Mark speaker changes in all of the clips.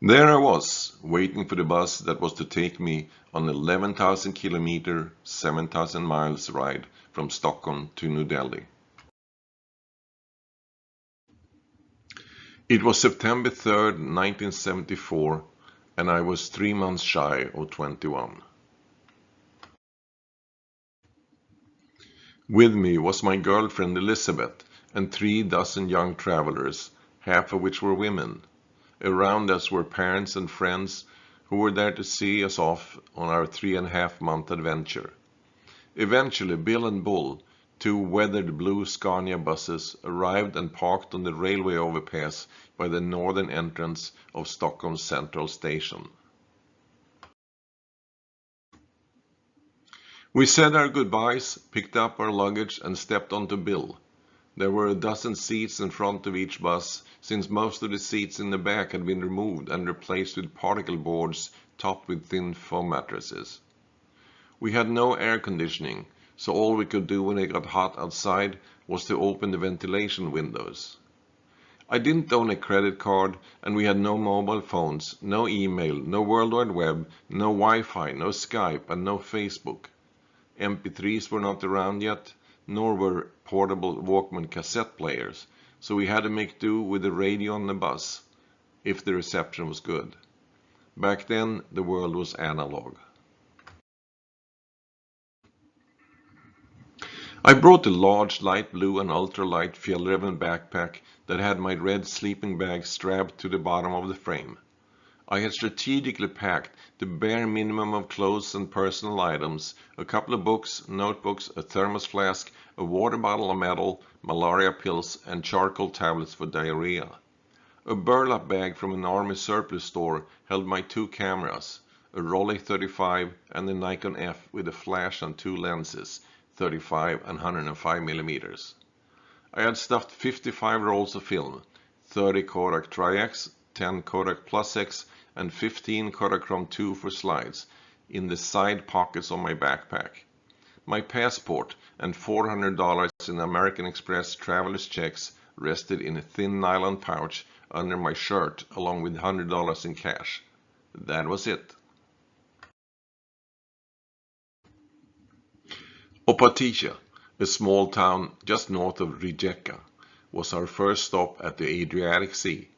Speaker 1: There I was, waiting for the bus that was to take me on an 11,000 kilometer, 7,000 miles ride from Stockholm to New Delhi. It was September 3rd, 1974, and I was 3 months shy of 21. With me was my girlfriend Elizabeth and 3 dozen young travelers, half of which were women. Around us were parents and friends who were there to see us off on our 3.5-month adventure. Eventually, Bill and Bull, 2 weathered blue Scania buses, arrived and parked on the railway overpass by the northern entrance of Stockholm's Central Station. We said our goodbyes, picked up our luggage and stepped onto Bill. There were a dozen seats in front of each bus, since most of the seats in the back had been removed and replaced with particle boards topped with thin foam mattresses. We had no air conditioning, so all we could do when it got hot outside was to open the ventilation windows. I didn't own a credit card, and we had no mobile phones, no email, no World Wide Web, no Wi-Fi, no Skype, and no Facebook. MP3s were not around yet, nor were portable Walkman cassette players, so we had to make do with the radio on the bus, if the reception was good. Back then, the world was analog. I brought a large light blue and ultralight Fjällräven backpack that had my red sleeping bag strapped to the bottom of the frame. I had strategically packed the bare minimum of clothes and personal items, a couple of books, notebooks, a thermos flask, a water bottle of metal, malaria pills, and charcoal tablets for diarrhea. A burlap bag from an army surplus store held my 2 cameras, a Rolleiflex 35 and the Nikon F with a flash and 2 lenses, 35 and 105 millimeters. I had stuffed 55 rolls of film, 30 Kodak Tri-X, 10 Kodak Plus X, and 15 Kodachrome 2 for slides in the side pockets of my backpack. My passport and $400 in American Express traveler's checks rested in a thin nylon pouch under my shirt along with $100 in cash. That was it. Opatija, a small town just north of Rijeka, was our first stop at the Adriatic Sea.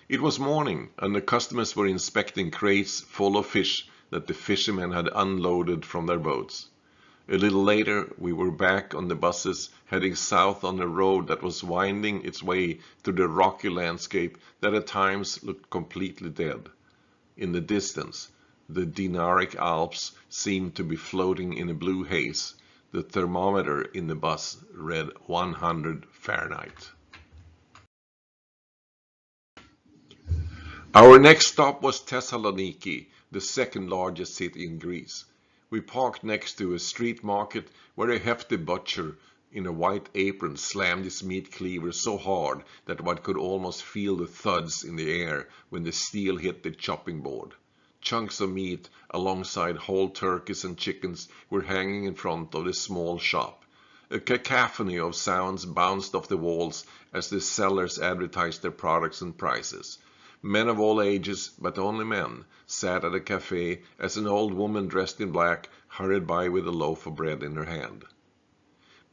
Speaker 1: It was morning, and the customers were inspecting crates full of fish that the fishermen had unloaded from their boats. A little later, we were back on the buses, heading south on a road that was winding its way through the rocky landscape that at times looked completely dead. In the distance, the Dinaric Alps seemed to be floating in a blue haze. The thermometer in the bus read 100 Fahrenheit. Our next stop was Thessaloniki, the second largest city in Greece. We parked next to a street market where a hefty butcher in a white apron slammed his meat cleaver so hard that one could almost feel the thuds in the air when the steel hit the chopping board. Chunks of meat alongside whole turkeys and chickens were hanging in front of the small shop. A cacophony of sounds bounced off the walls as the sellers advertised their products and prices. Men of all ages, but only men, sat at a cafe as an old woman dressed in black hurried by with a loaf of bread in her hand.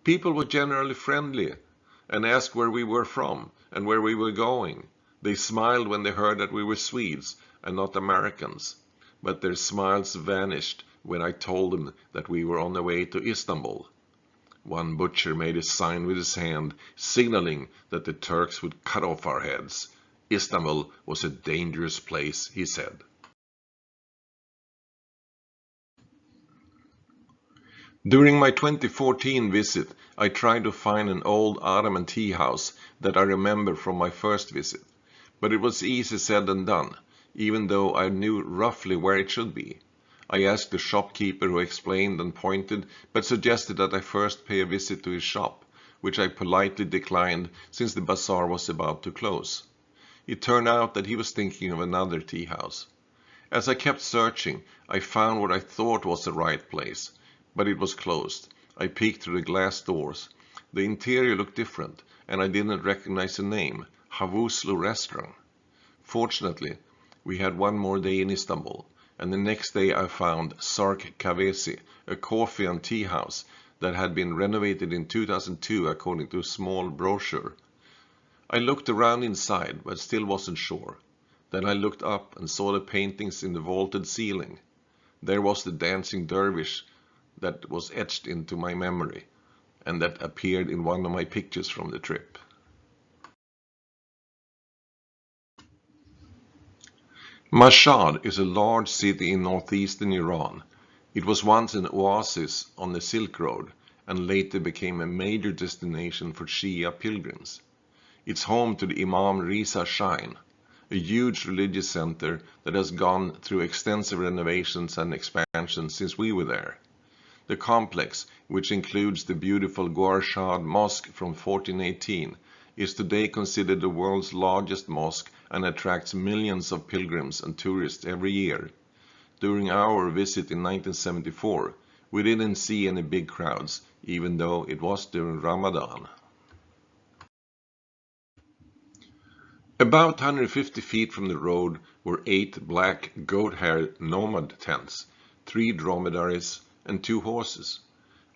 Speaker 1: People were generally friendly and asked where we were from and where we were going. They smiled when they heard that we were Swedes and not Americans, but their smiles vanished when I told them that we were on the way to Istanbul. One butcher made a sign with his hand, signaling that the Turks would cut off our heads. Istanbul was a dangerous place, he said. During my 2014 visit, I tried to find an old Ottoman tea house that I remember from my first visit, but it was easy said than done, even though I knew roughly where it should be. I asked the shopkeeper, who explained and pointed, but suggested that I first pay a visit to his shop, which I politely declined since the bazaar was about to close. It turned out that he was thinking of another tea house. As I kept searching, I found what I thought was the right place, but it was closed. I peeked through the glass doors. The interior looked different, and I didn't recognize the name, Havuslu Restaurant. Fortunately, We had one more day in Istanbul, and the next day I found Sark Kavesi, a coffee and tea house that had been renovated in 2002 according to a small brochure. I looked around inside, but still wasn't sure. Then I looked up and saw the paintings in the vaulted ceiling. There was the dancing dervish that was etched into my memory, and that appeared in one of my pictures from the trip. Mashhad is a large city in northeastern Iran. It was once an oasis on the Silk Road and later became a major destination for Shia pilgrims. It's home to the Imam Riza Shrine, a huge religious center that has gone through extensive renovations and expansions since we were there. The complex, which includes the beautiful Gorshad Mosque from 1418, is today considered the world's largest mosque and attracts millions of pilgrims and tourists every year. During our visit in 1974, we didn't see any big crowds, even though it was during Ramadan. About 150 feet from the road were 8 black goat-hair nomad tents, 3 dromedaries, and 2 horses.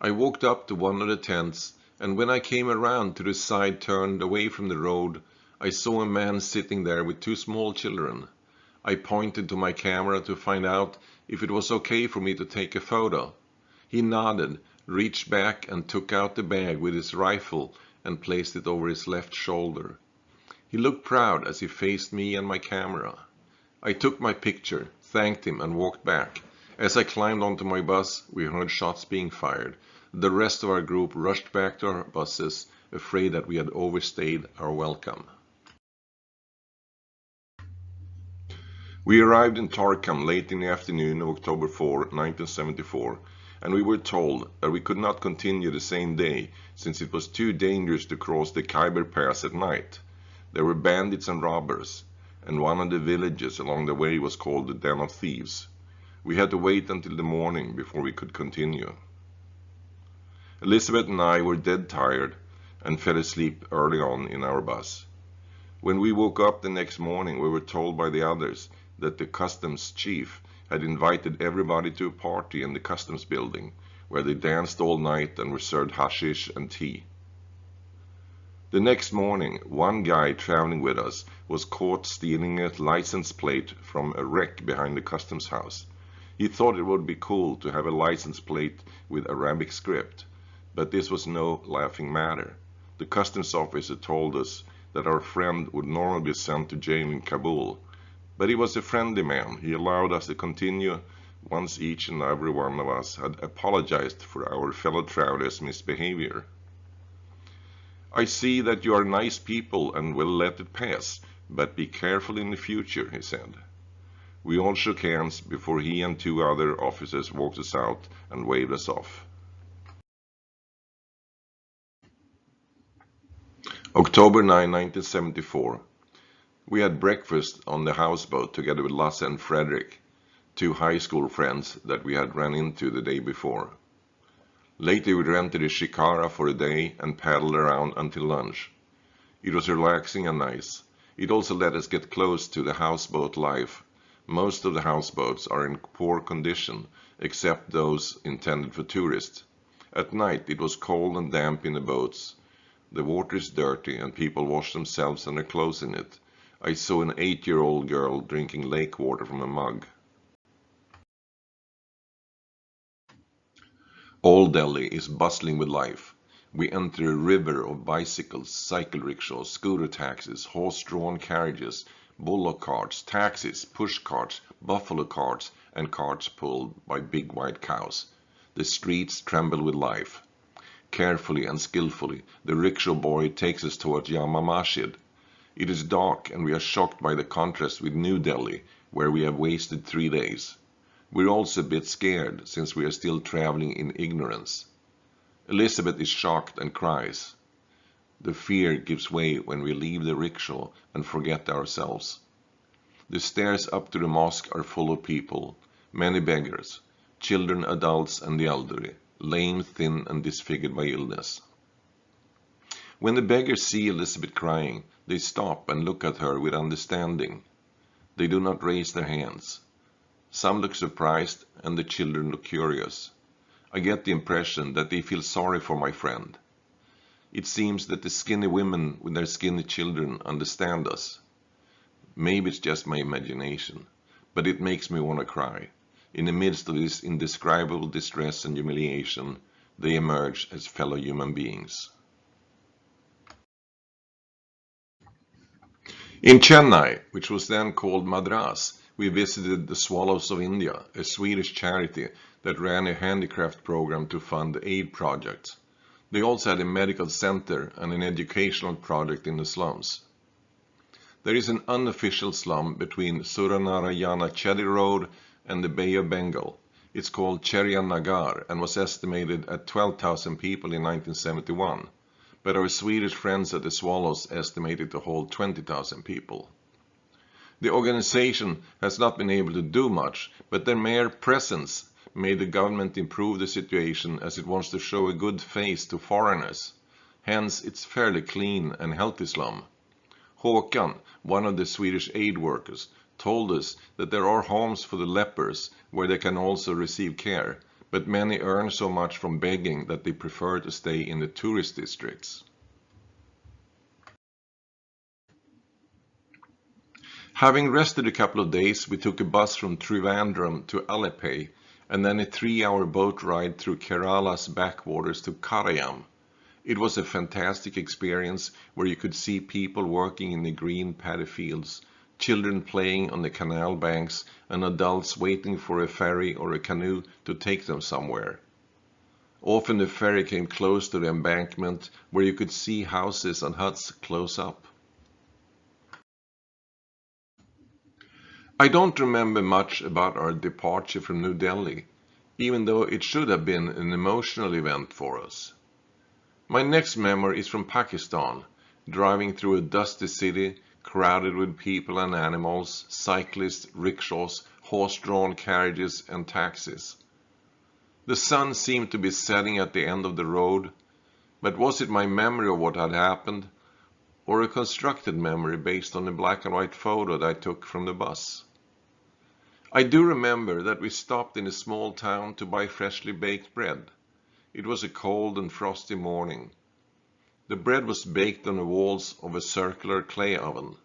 Speaker 1: I walked up to one of the tents, and when I came around to the side turned away from the road, I saw a man sitting there with 2 small children. I pointed to my camera to find out if it was okay for me to take a photo. He nodded, reached back and took out the bag with his rifle and placed it over his left shoulder. He looked proud as he faced me and my camera. I took my picture, thanked him, and walked back. As I climbed onto my bus, we heard shots being fired. The rest of our group rushed back to our buses, afraid that we had overstayed our welcome. We arrived in Torkham late in the afternoon of October 4, 1974, and we were told that we could not continue the same day since it was too dangerous to cross the Khyber Pass at night. There were bandits and robbers, and one of the villages along the way was called the Den of Thieves. We had to wait until the morning before we could continue. Elizabeth and I were dead tired and fell asleep early on in our bus. When we woke up the next morning, we were told by the others that the customs chief had invited everybody to a party in the customs building, where they danced all night and were served hashish and tea. The next morning, one guy traveling with us was caught stealing a license plate from a wreck behind the customs house. He thought it would be cool to have a license plate with Arabic script, but this was no laughing matter. The customs officer told us that our friend would normally be sent to jail in Kabul, but he was a friendly man. He allowed us to continue once each and every one of us had apologized for our fellow travelers' misbehavior. I see that you are nice people and will let it pass, but be careful in the future, he said. We all shook hands before he and 2 other officers walked us out and waved us off. October 9, 1974. We had breakfast on the houseboat together with Lasse and Frederick, 2 high school friends that we had run into the day before. Later we rented a shikara for a day and paddled around until lunch. It was relaxing and nice. It also let us get close to the houseboat life. Most of the houseboats are in poor condition, except those intended for tourists. At night it was cold and damp in the boats. The water is dirty and people wash themselves and their clothes in it. I saw an 8-year-old girl drinking lake water from a mug. Old Delhi is bustling with life. We enter a river of bicycles, cycle rickshaws, scooter taxis, horse-drawn carriages, bullock carts, taxis, push carts, buffalo carts, and carts pulled by big white cows. The streets tremble with life. Carefully and skillfully, the rickshaw boy takes us towards Jama Masjid. It is dark and we are shocked by the contrast with New Delhi, where we have wasted 3 days. We're also a bit scared, since we are still traveling in ignorance. Elizabeth is shocked and cries. The fear gives way when we leave the rickshaw and forget ourselves. The stairs up to the mosque are full of people, many beggars, children, adults, and the elderly, lame, thin, and disfigured by illness. When the beggars see Elizabeth crying, they stop and look at her with understanding. They do not raise their hands. Some look surprised and the children look curious. I get the impression that they feel sorry for my friend. It seems that the skinny women with their skinny children understand us. Maybe it's just my imagination, but it makes me want to cry. In the midst of this indescribable distress and humiliation, they emerge as fellow human beings. In Chennai, which was then called Madras, we visited the Swallows of India, a Swedish charity that ran a handicraft program to fund aid projects. They also had a medical center and an educational project in the slums. There is an unofficial slum between Suranarayana Chedi Road and the Bay of Bengal. It's called Cherian Nagar and was estimated at 12,000 people in 1971. But our Swedish friends at the Swallows estimated to hold 20,000 people. The organization has not been able to do much, but their mere presence made the government improve the situation as it wants to show a good face to foreigners. Hence, it's fairly clean and healthy slum. Håkan, one of the Swedish aid workers, told us that there are homes for the lepers where they can also receive care, but many earn so much from begging that they prefer to stay in the tourist districts. Having rested a couple of days, we took a bus from Trivandrum to Alleppey, and then a 3-hour boat ride through Kerala's backwaters to Karayam. It was a fantastic experience where you could see people working in the green paddy fields, children playing on the canal banks, and adults waiting for a ferry or a canoe to take them somewhere. Often the ferry came close to the embankment where you could see houses and huts close up. I don't remember much about our departure from New Delhi, even though it should have been an emotional event for us. My next memory is from Pakistan, driving through a dusty city crowded with people and animals, cyclists, rickshaws, horse-drawn carriages and taxis. The sun seemed to be setting at the end of the road, but was it my memory of what had happened, or a constructed memory based on a black and white photo that I took from the bus? I do remember that we stopped in a small town to buy freshly baked bread. It was a cold and frosty morning. The bread was baked on the walls of a circular clay oven.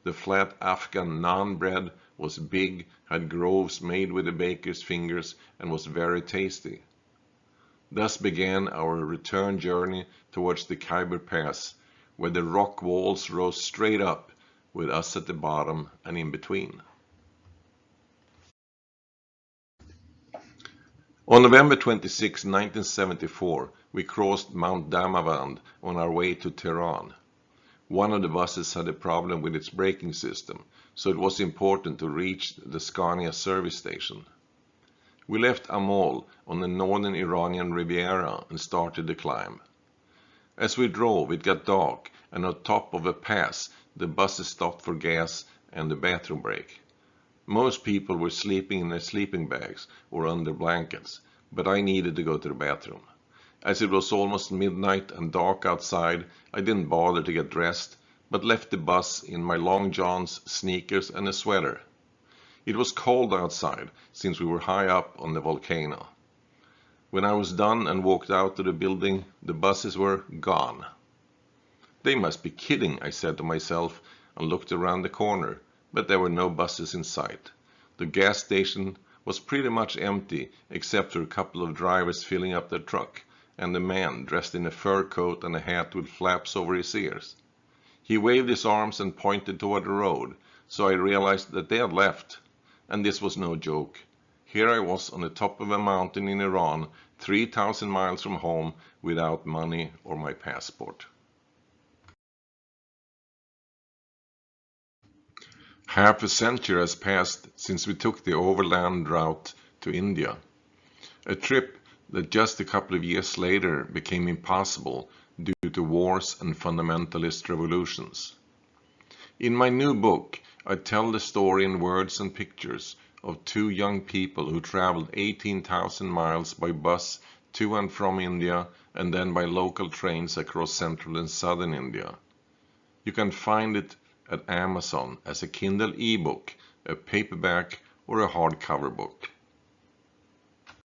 Speaker 1: The flat Afghan naan bread was big, had grooves made with the baker's fingers, and was very tasty. Thus began our return journey towards the Khyber Pass, where the rock walls rose straight up, with us at the bottom and in between. On November 26, 1974, we crossed Mount Damavand on our way to Tehran. One of the buses had a problem with its braking system, so it was important to reach the Scania service station. We left Amol on the northern Iranian Riviera and started the climb. As we drove, it got dark, and on top of a pass, the buses stopped for gas and the bathroom break. Most people were sleeping in their sleeping bags or under blankets, but I needed to go to the bathroom. As it was almost midnight and dark outside, I didn't bother to get dressed, but left the bus in my long johns, sneakers, and a sweater. It was cold outside, since we were high up on the volcano. When I was done and walked out to the building, the buses were gone. They must be kidding, I said to myself, and looked around the corner, but there were no buses in sight. The gas station was pretty much empty, except for a couple of drivers filling up their truck, and a man dressed in a fur coat and a hat with flaps over his ears. He waved his arms and pointed toward the road, so I realized that they had left. And this was no joke. Here I was on the top of a mountain in Iran, 3,000 miles from home, without money or my passport. Half a century has passed since we took the overland route to India, a trip that just a couple of years later became impossible due to wars and fundamentalist revolutions. In my new book, I tell the story in words and pictures of two young people who traveled 18,000 miles by bus to and from India and then by local trains across central and southern India. You can find it at Amazon as a Kindle ebook, a paperback, or a hardcover book.